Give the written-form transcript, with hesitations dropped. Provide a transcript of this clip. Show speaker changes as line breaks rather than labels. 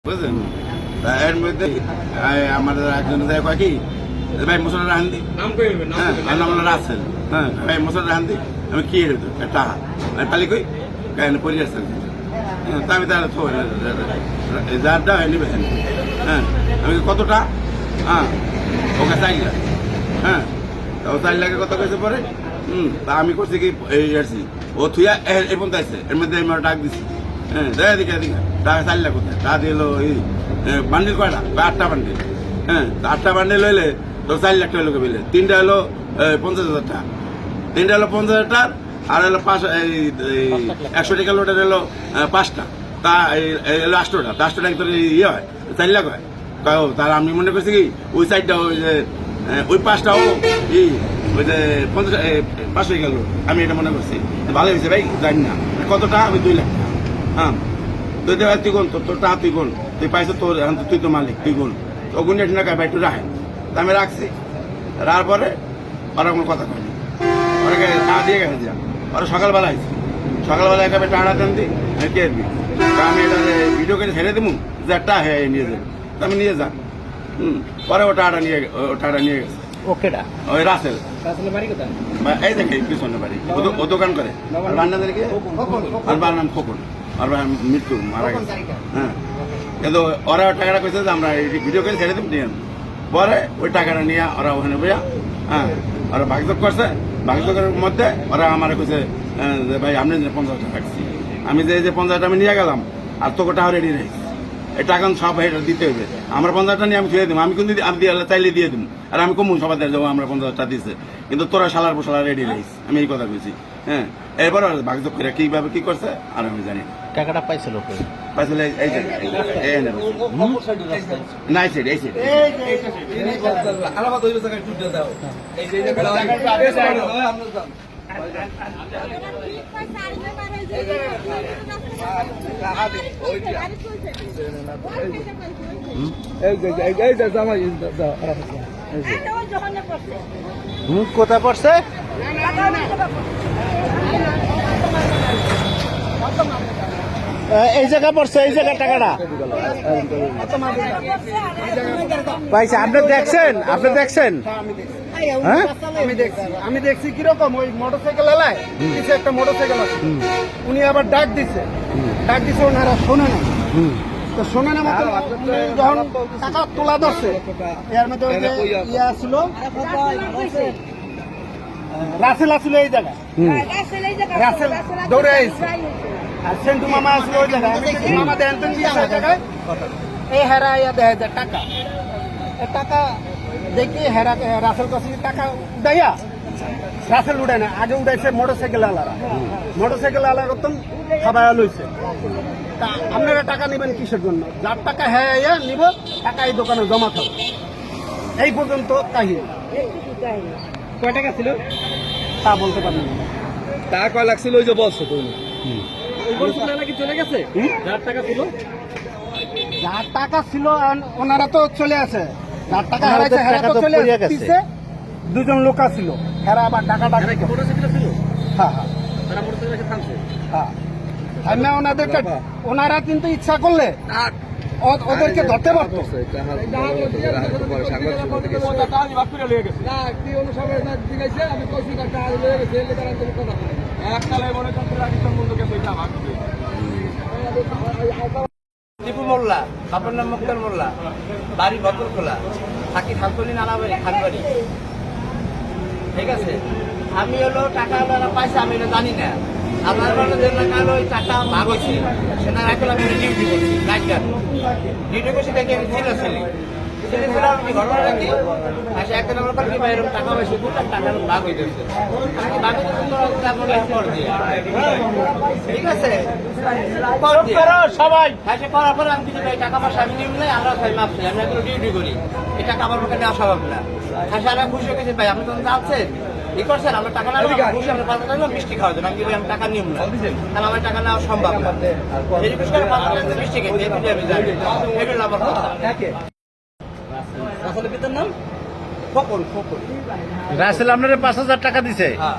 বুঝলেন? এর মধ্যে আমাদের একজন কয় কি ভাই মশলা রান দি, হ্যাঁ আমরা রাখছেন, হ্যাঁ ভাই মশলা রান দি, আমি কি টাকা তাহলে কই পরি আসছেন, তা আমি তাহলে যারটা হয় নিবে, হ্যাঁ আমি কতটা, হ্যাঁ ওকে 4 লাখ, হ্যাঁ ও 4 লাখের কথা কইছে পরে, তা আমি করছি কি এই আসছি ও থুয়া এই পর্যন্ত আছে, এর মধ্যে আমি ডাক দিচ্ছি, হ্যাঁ দেখা দিকে টাকা 4 লাখ কোথায় তা দিল এই বান্ডিল কয়টা 8টা বান্ডিল, হ্যাঁ 8টা বান্ডিল হইলে তো 4 লাখ টাকা লোকে পেলে, 3টা হলো 50,000 টাকা, 3টা হলো 50,000 টাকা, আর হলো 100 টাকা লোটের হলো 5টা, তা লাস্টটা 8টা টাকা ইয়ে হয় 4 লাখ হয়, তার আমি মনে করছি কি ওই সাইডটা ওই যে ওই 5টাও এই ওই যে 500 গেল, আমি এটা মনে করছি ভালো হয়েছে ভাই, জানি না কতটা, আমি 2 লাখ টাকা, হ্যাঁ তুই দেখ তুই গুণ তোর টাকা তুই গুণ, তুই পাইছো তোর, এখন তুই তো মালিক তুই গুণ, তো গুণ না ভাই একটু রাখেন, তা আমি রাখছি, তারপরে ওরা কোনো কথা কয়নি, ওরা টাকা দিয়ে গেছে দিয়া, ওরা সকালবেলা আইছি, সকালবেলা একেবারে টাকা দেন দিই আমি কে দিই, আমি এটা ভিডিও করে ছেড়ে দেবো যে একটা হ্যাঁ নিয়ে যাবো, আমি নিয়ে যা, পরে ও টাকাটা নিয়ে গেছে,
ওকেটা
ওই রাসেল
বাড়ি কোথায়?
এই দেখে পিছনে বাড়ি, ও দোকান করে, আর বান্নাদের কি আর বার নাম খোকন, আর মৃত্যু মারা গেছে, হ্যাঁ কিন্তু ওরা টাকাটা কইছে যে আমরা ভিডিও করে ছেড়ে দেব নিয়ে, পরে ওই টাকাটা নিয়ে ওরা ওখানে বইয়া, হ্যাঁ ওরা ভাগযোগ করছে, ভাগযোগের মধ্যে ওরা আমার কইছে যে ভাই আপনি 50 টাকা রাখছি, আমি যে 50 টাকা আমি নিয়ে গেলাম আর তোকে টাকা রেডি রাখছি, এই টাকা সব এটা দিতে হবে, আমার 50 নিয়ে আমি ছুঁয়ে দেবো, আমি কিন্তু আমি চাইলে দিয়ে দেবো, আর আমি কমু সবাই যাবো আমরা 50 দিচ্ছে, কিন্তু তোরা শালার পোশালা রেডি রাখিস, আমি এই কথা কইছি, হ্যাঁ এরপর ভাগযোগ করে কিভাবে কি করছে আর আমি জানি না,
টাকাটা পাইছিল
পাইছিল এই নাই সাইড এই সাইড
কোথায় পড়ছে? এই জায়গা পড়ছে, এই জায়গা টাকাটা পাইছে, আপনি দেখছেন? আপনি দেখছেন? হ্যাঁ
আমি দেখছি কিরকম ওই মোটরসাইকেল এলায় কিছু একটা মোটরসাইকেল আছে, উনি আবার ডাক দিছে ওনারা শোনে না, তো শোনে না মতো যখন টাকা তোলা ধরছে, এর মধ্যে ইয়া ছিল রাসেল আসলে এই জায়গায়, রাসেল দৌড়ে আইছে, আর সেন্টু মামা আসলে ওই জায়গায়, মামা দেন জায়গায় এই হেরা ইয়া দেয় টাকা, টাকা দেখি হেরা রাসেল কাছে টাকা উঠাইয়া, রাসেল উঠায় না, আগে উঠাইছে মোটরসাইকেল আলারা, মোটরসাইকেল আলার রতন খাবায়া লইছে, তা আপনারা টাকা নেবেন কিসের জন্য, যার টাকা হ্যাঁ নিব টাকা এই দোকানে জমা থাকবে, এই পর্যন্ত কাহিনী।
কয় টাকা ছিল
তা বলতে পারবেন না,
টাকা কয় লাগছিল ওই যে বলছো তুমি, চলে গেছে যার টাকা ছিল,
যার টাকা ছিল ওনারা তো চলে আছে, যার টাকা হারাইছে হেরা তো চলে গেছে, 2জন লোক ছিল, হেরা আবার টাকা
মোটরসাইকেল ছিল,
হ্যাঁ হ্যাঁ
তারা মোটরসাইকেল থামছে,
হ্যাঁ আমি ওনাদেরকে, ওনারা কিন্তু ইচ্ছা করলে ওদেরকে ধরতে পারতো,
টিপু মোল্লা, বাপের নাম মুক্তার মোল্লা, বাড়ি বদরখোলা, থাকি থানতলি নানাবাড়ি খানবাড়ি, ঠিক আছে। আমি হলো টাকা পাইছে আমি এটা জানি না, আমার ওই টাকা ভাগ হয়েছে, সেটা এখন আমি ডিউটি করছি, নাইট গার্ড ডিউটি করছি, দেখি আমি ছেলে আমি ঘটনা রাখি, আসে একদিন আমার পাখি ভাই এরকম টাকা পাইছে, 2 লাখ টাকা ভাগ হয়ে যাচ্ছে, ভাগ ঠিক আছে সবাই হ্যাঁ করার পরে আমি কিছু ভাই টাকা পয়সা আমি নিম নাই, আমরা ভাই মাপছি, আমি এখন ডিউটি করি, এই টাকা আমার পক্ষে নেওয়া সম্ভব না, হ্যাঁ আমরা খুশি হয়ে গেছি ভাই, আপনি তখন যাচ্ছেন ই করছেন, আমরা টাকা না খুশি, আমরা 5 টাকা মিষ্টি খাওয়া দেন, আমি আমি টাকা নিম না, তাহলে আমার টাকা নেওয়া সম্ভব না, এই বিষয়ে 5 টাকা মিষ্টি খেয়েছি, আমি জানি এগুলো আমার কথা। রাসেলের পিতার নাম খোকন,
রাসেল আপনার 5,000 টাকা দিছে,
হ্যাঁ